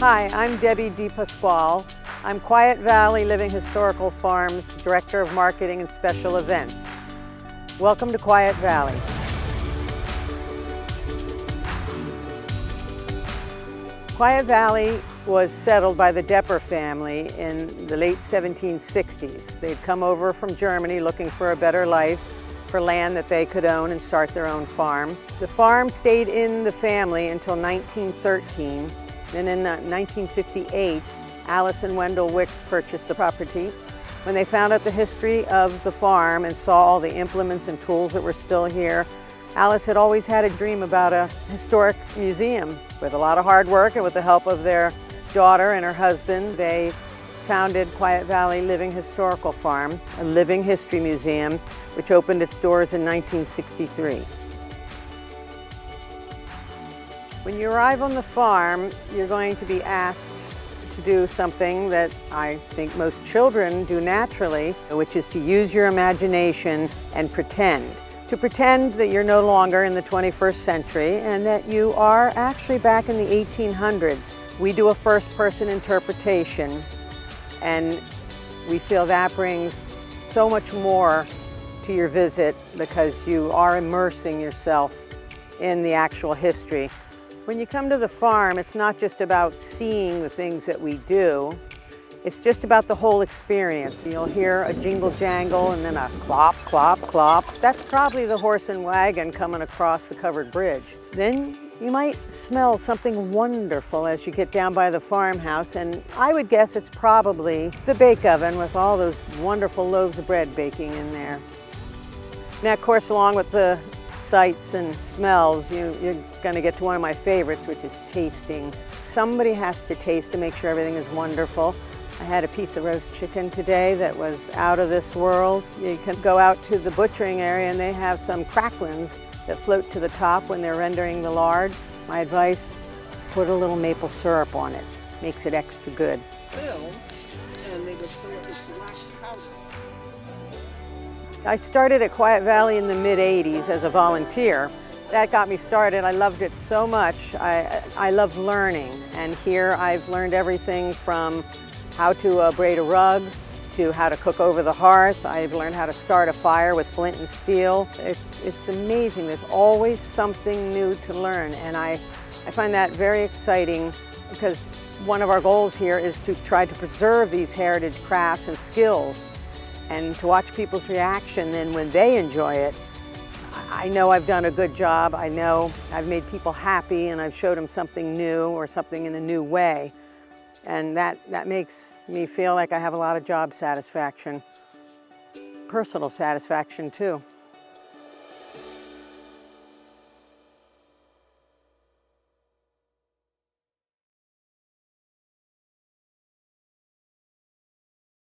Hi, I'm Debbie DePasquale. I'm Quiet Valley Living Historical Farms Director of Marketing and Special Events. Welcome to Quiet Valley. Quiet Valley was settled by the Depper family in the late 1760s. They'd come over from Germany looking for a better life, for land that they could own and start their own farm. The farm stayed in the family until 1913. Then in 1958, Alice and Wendell Wicks purchased the property. When they found out the history of the farm and saw all the implements and tools that were still here, Alice had always had a dream about a historic museum. With a lot of hard work and with the help of their daughter and her husband, they founded Quiet Valley Living Historical Farm, a living history museum, which opened its doors in 1963. When you arrive on the farm, you're going to be asked to do something that I think most children do naturally, which is to use your imagination and pretend. To pretend that you're no longer in the 21st century and that you are actually back in the 1800s. We do a first-person interpretation, and we feel that brings so much more to your visit because you are immersing yourself in the actual history. When you come to the farm, it's not just about seeing the things that we do, it's just about the whole experience. You'll hear a jingle jangle and then a clop, clop, clop. That's probably the horse and wagon coming across the covered bridge. Then you might smell something wonderful as you get down by the farmhouse, and I would guess it's probably the bake oven with all those wonderful loaves of bread baking in there. Now, of course, along with the sights and smells, you're going to get to one of my favorites, which is tasting. Somebody has to taste to make sure everything is wonderful. I had a piece of roast chicken today that was out of this world. You can go out to the butchering area and they have some cracklings that float to the top when they're rendering the lard. My advice, put a little maple syrup on it. Makes it extra good. And they would fill it with the last house. I started at Quiet Valley in the mid-'80s as a volunteer. That got me started. I loved it so much. I love learning, and here I've learned everything from how to braid a rug to how to cook over the hearth. I've learned how to start a fire with flint and steel. It's amazing. There's always something new to learn, and I find that very exciting because one of our goals here is to try to preserve these heritage crafts and skills, and to watch people's reaction. Then when they enjoy it, I know I've done a good job. I know I've made people happy and I've showed them something new or something in a new way. And that makes me feel like I have a lot of job satisfaction, personal satisfaction too.